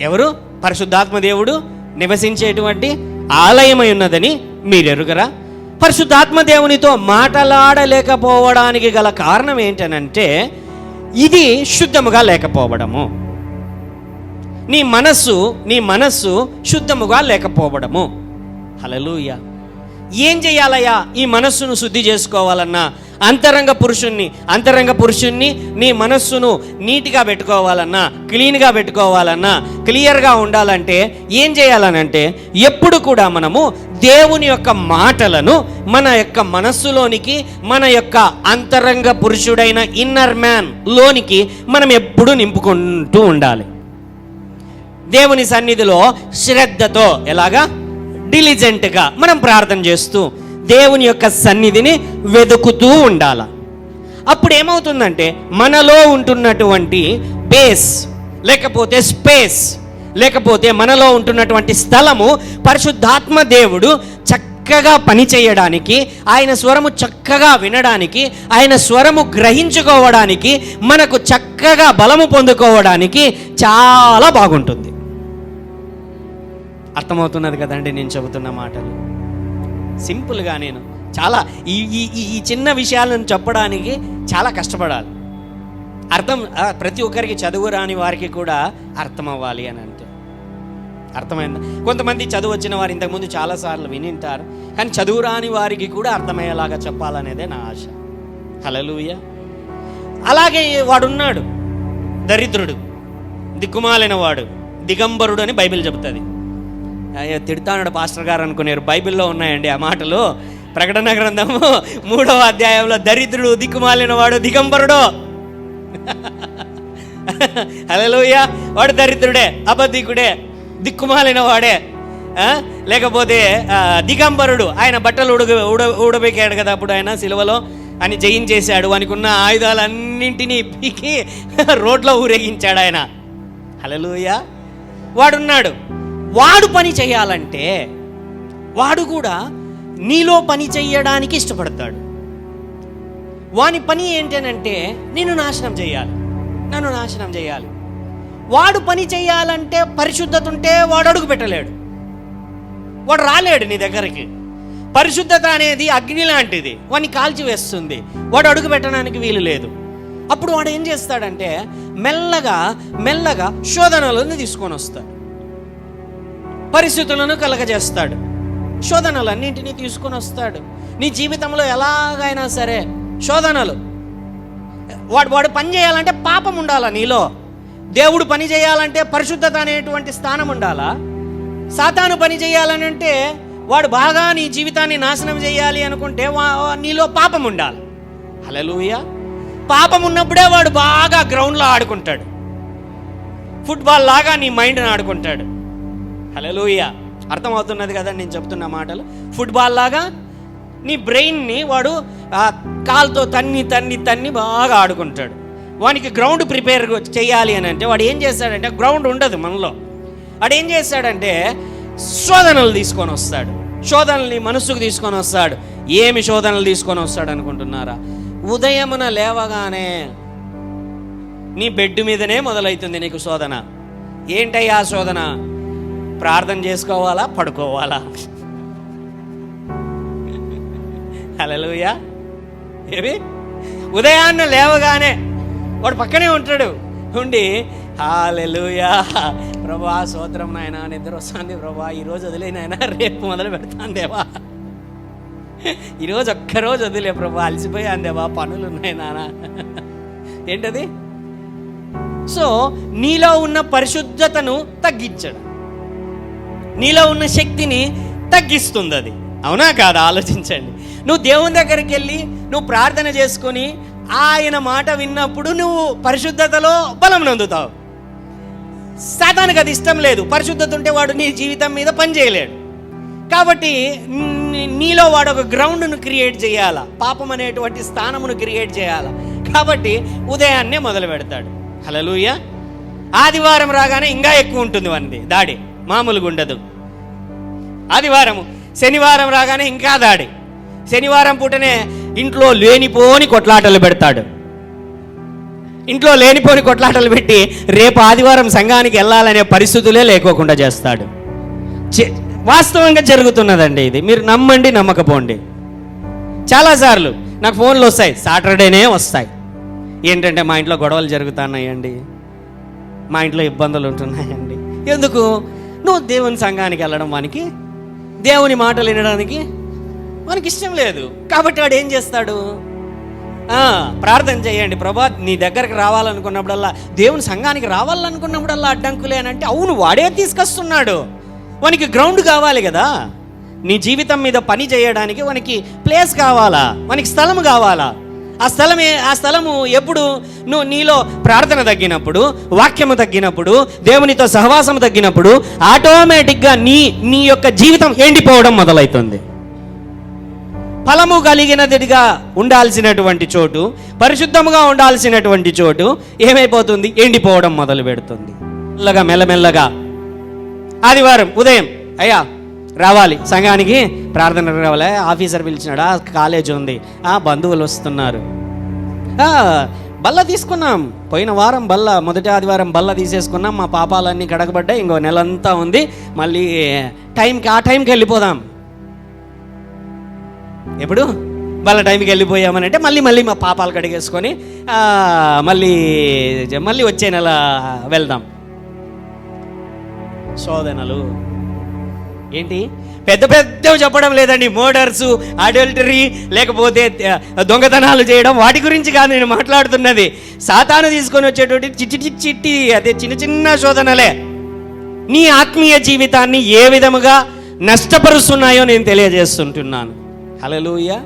ఎవరు? పరిశుద్ధాత్మ దేవుడు నివసించేటువంటి ఆలయమై ఉన్నదని మీరెరుగరా? పరిశుద్ధాత్మ దేవునితో మాట్లాడలేకపోవడానికి గల కారణం ఏంటనంటే ఇది శుద్ధముగా లేకపోవడము. నీ మనస్సు శుద్ధముగా లేకపోవడము. హల్లెలూయా. ఏం చేయాలయ్యా ఈ మనస్సును శుద్ధి చేసుకోవాలన్నా? అంతరంగ పురుషుణ్ణి నీ మనస్సును నీట్గా పెట్టుకోవాలన్నా, క్లీన్గా పెట్టుకోవాలన్నా, క్లియర్గా ఉండాలంటే ఏం చేయాలనంటే ఎప్పుడు కూడా మనము దేవుని యొక్క మాటలను మన యొక్క మనస్సులోనికి, మన యొక్క అంతరంగ పురుషుడైన ఇన్నర్ మ్యాన్ లోనికి మనం ఎప్పుడు నింపుకుంటూ ఉండాలి. దేవుని సన్నిధిలో శ్రద్ధతో, ఎలాగా? డిలిజెంట్గా మనం ప్రార్థన చేస్తూ దేవుని యొక్క సన్నిధిని వెతుకుతూ ఉండాల. అప్పుడు ఏమవుతుందంటే మనలో ఉంటున్నటువంటి బేస్ లేకపోతే స్పేస్ లేకపోతే మనలో ఉంటున్నటువంటి స్థలము పరిశుద్ధాత్మ దేవుడు చక్కగా పనిచేయడానికి, ఆయన స్వరము చక్కగా వినడానికి, ఆయన స్వరము గ్రహించుకోవడానికి, మనకు చక్కగా బలము పొందుకోవడానికి చాలా బాగుంటుంది. అర్థమవుతున్నది కదండి నేను చెబుతున్న మాటలు? సింపుల్గా నేను చాలా ఈ చిన్న విషయాలను చెప్పడానికి చాలా కష్టపడాలి. ప్రతి ఒక్కరికి చదువు రాని వారికి కూడా అర్థం అవ్వాలి అని అంటే అర్థమైందా? కొంతమంది చదువు వచ్చిన వారు ఇంతకుముందు చాలాసార్లు వినింటారు, కానీ చదువు రాని వారికి కూడా అర్థమయ్యేలాగా చెప్పాలనేదే నా ఆశ. హల్లెలూయా. అలాగే వాడున్నాడు దరిద్రుడు, దిక్కుమాలిన వాడు, దిగంబరుడు అని బైబిల్ చెబుతుంది. తిడతాడు పాస్టర్ గారు అనుకున్నారు. బైబిల్లో ఉన్నాయండి ఆ మాటలు. ప్రకటన గ్రంథము 3వ అధ్యాయంలో దరిద్రుడు, దిక్కుమాలిన వాడు, దిగంబరుడు. హల్లెలూయా. వాడు దరిద్రుడే, అబద్ధికుడే, దిక్కుమాలిన వాడే, లేకపోతే దిగంబరుడు. ఆయన బట్టలు ఊడబెక్కాడు కదా అప్పుడు ఆయన సిలువలో, అని జయించేశాడు. వానికున్న ఆయుధాలన్నింటినీ పీకి రోడ్లో ఊరేగించాడు ఆయన. హల్లెలూయా. వాడున్నాడు. వాడు పని చేయాలంటే వాడు కూడా నీలో పని చేయడానికి ఇష్టపడతాడు. వాని పని ఏంటనంటే నన్ను నాశనం చేయాలి. వాడు పని చేయాలంటే పరిశుద్ధత ఉంటే వాడు అడుగు పెట్టలేడు, వాడు రాలేడు నీ దగ్గరికి. పరిశుద్ధత అనేది అగ్ని లాంటిది, వాడిని కాల్చివేస్తుంది. వాడు అడుగు పెట్టడానికి వీలు లేదు. అప్పుడు వాడు ఏం చేస్తాడంటే మెల్లగా శోధనలను తీసుకొని వస్తాడు, పరిస్థితులను కలగజేస్తాడు, శోధనలన్నింటినీ తీసుకొని వస్తాడు. నీ జీవితంలో ఎలాగైనా సరే శోధనలు. వాడు పని చేయాలంటే పాపం ఉండాలా నీలో. దేవుడు పని చేయాలంటే పరిశుద్ధత అనేటువంటి స్థానం ఉండాలా. సాతాను పని చేయాలని అంటే వాడు బాగా నీ జీవితాన్ని నాశనం చేయాలి అనుకుంటే నీలో పాపం ఉండాలి. హల్లెలూయా. పాపం ఉన్నప్పుడే వాడు బాగా గ్రౌండ్లో ఆడుకుంటాడు, ఫుట్బాల్ లాగా నీ మైండ్ని ఆడుకుంటాడు. హల్లెలూయా. అర్థమవుతున్నది కదా నేను చెప్తున్న మాటలు? ఫుట్బాల్ లాగా నీ బ్రెయిన్ని వాడు కాలుతో తన్ని బాగా ఆడుకుంటాడు. వానికి గ్రౌండ్ ప్రిపేర్ చేయాలి అని అంటే వాడు ఏం చేస్తాడంటే, గ్రౌండ్ ఉండదు మనలో, వాడు ఏం చేస్తాడంటే శోధనలు తీసుకొని వస్తాడు, శోధనల్ని మనసుకు తీసుకొని వస్తాడు. ఏమి శోధనలు తీసుకొని వస్తాడు అనుకుంటున్నారా? ఉదయమున లేవగానే నీ బెడ్ మీదనే మొదలవుతుంది నీకు శోధన. ఏంటయ్యా శోధన? ప్రార్థన చేసుకోవాలా, పడుకోవాలా? హల్లెలూయా. ఏవి? ఉదయాన్న లేవగానే వాడు పక్కనే ఉంటాడు, ఉండి హల్లెలూయా ప్రభా స్తోత్రం నాయనా, నిద్ర వస్తుంది ప్రభా, ఈరోజు వదిలే నాయనా, రేపు మొదలు పెడతాను దేవా, ఈరోజు ఒక్కరోజు వదిలే ప్రభా, అలసిపోయాను దేవా, పనులు ఉన్నాయి నానా. ఏంటది? సో నీలో ఉన్న పరిశుద్ధతను తగ్గించడం, నీలో ఉన్న శక్తిని తగ్గిస్తుంది అది. అవునా కాదా? ఆలోచించండి. నువ్వు దేవుని దగ్గరికి వెళ్ళి నువ్వు ప్రార్థన చేసుకొని ఆయన మాట విన్నప్పుడు నువ్వు పరిశుద్ధతలో బలం నందుతావు. సాతానుకు అది ఇష్టం లేదు. పరిశుద్ధత ఉంటే వాడు నీ జీవితం మీద పని చేయలేడు. కాబట్టి నీలో వాడు ఒక గ్రౌండ్ను క్రియేట్ చేయాలా, పాపం అనేటువంటి స్థానమును క్రియేట్ చేయాలా. కాబట్టి ఉదయాన్నే మొదలు పెడతాడు. హల్లెలూయా. ఆదివారం రాగానే ఇంకా ఎక్కువ ఉంటుంది వానిది దాడి, మామూలుగా ఉండదు. శనివారం రాగానే ఇంకా దాడి. శనివారం పూటనే ఇంట్లో లేనిపోని కొట్లాటలు పెడతాడు. ఇంట్లో లేనిపోని కొట్లాటలు పెట్టి రేపు ఆదివారం సంఘానికి వెళ్ళాలనే పరిస్థితులే లేకోకుండా చేస్తాడు. వాస్తవంగా జరుగుతున్నదండి ఇది. మీరు నమ్మండి నమ్మకపోండి. చాలాసార్లు నాకు ఫోన్లు వస్తాయి, సాటర్డేనే వస్తాయి. ఏంటంటే మా ఇంట్లో గొడవలు జరుగుతున్నాయండి, మా ఇంట్లో ఇబ్బందులు ఉంటున్నాయండి. ఎందుకు? నువ్వు దేవుని సంఘానికి వెళ్ళడం వానికి, దేవుని మాటలు వినడానికి వానికి ఇష్టం లేదు. కాబట్టి వాడు ఏం చేస్తాడు? ప్రార్థన చేయండి, ప్రభా నీ దగ్గరకు రావాలనుకున్నప్పుడల్లా, దేవుని సంఘానికి రావాలనుకున్నప్పుడల్లా అడ్డంకులే అని అంటే, అవును వాడే తీసుకొస్తున్నాడు. వానికి గ్రౌండ్ కావాలి కదా, నీ జీవితం మీద పని చేయడానికి వానికి ప్లేస్ కావాలా, వానికి స్థలం కావాలా. ఆ స్థలము ఎప్పుడు? నువ్వు నీలో ప్రార్థన తగ్గినప్పుడు, వాక్యము తగ్గినప్పుడు, దేవునితో సహవాసం తగ్గినప్పుడు ఆటోమేటిక్గా నీ యొక్క జీవితం ఎండిపోవడం మొదలవుతుంది. ఫలము కలిగినదిగా ఉండాల్సినటువంటి చోటు, పరిశుద్ధముగా ఉండాల్సినటువంటి చోటు ఏమైపోతుంది? ఎండిపోవడం మొదలు పెడుతుంది. మెల్లమెల్లగా ఆదివారం ఉదయం, అయ్యా రావాలి సంఘానికి, ప్రార్థనకు రావాలి, ఆఫీసర్ పిలిచినాడా, కాలేజ్ ఉంది, బంధువులు వస్తున్నారు, బల్ల తీసుకున్నాం, పోయిన వారం బల్ల, మొదటి ఆదివారం బల్ల తీసేసుకున్నాం, మా పాపాలన్నీ కడగబడ్డాయి, ఇంకో నెలంతా ఉంది, మళ్ళీ ఆ టైంకి వెళ్ళిపోదాం. ఎప్పుడు? బల్ల టైంకి వెళ్ళిపోయామనంటే మళ్ళీ మా పాపాలు కడిగేసుకొని మళ్ళీ వచ్చే నెల వెళ్దాం. శోధనలు ఏంటి? పెద్దవి చెప్పడం లేదండి. మర్డర్స్, అడల్టరీ, లేకపోతే దొంగతనాలు చేయడం, వాటి గురించి కాదు నేను మాట్లాడుతున్నది. సాతాను తీసుకొని వచ్చేటువంటి చిట్టి అదే చిన్న శోధనలే నీ ఆత్మీయ జీవితాన్ని ఏ విధముగా నష్టపరుస్తున్నాయో నేను తెలియజేస్తుంటున్నాను. హల్లెలూయా.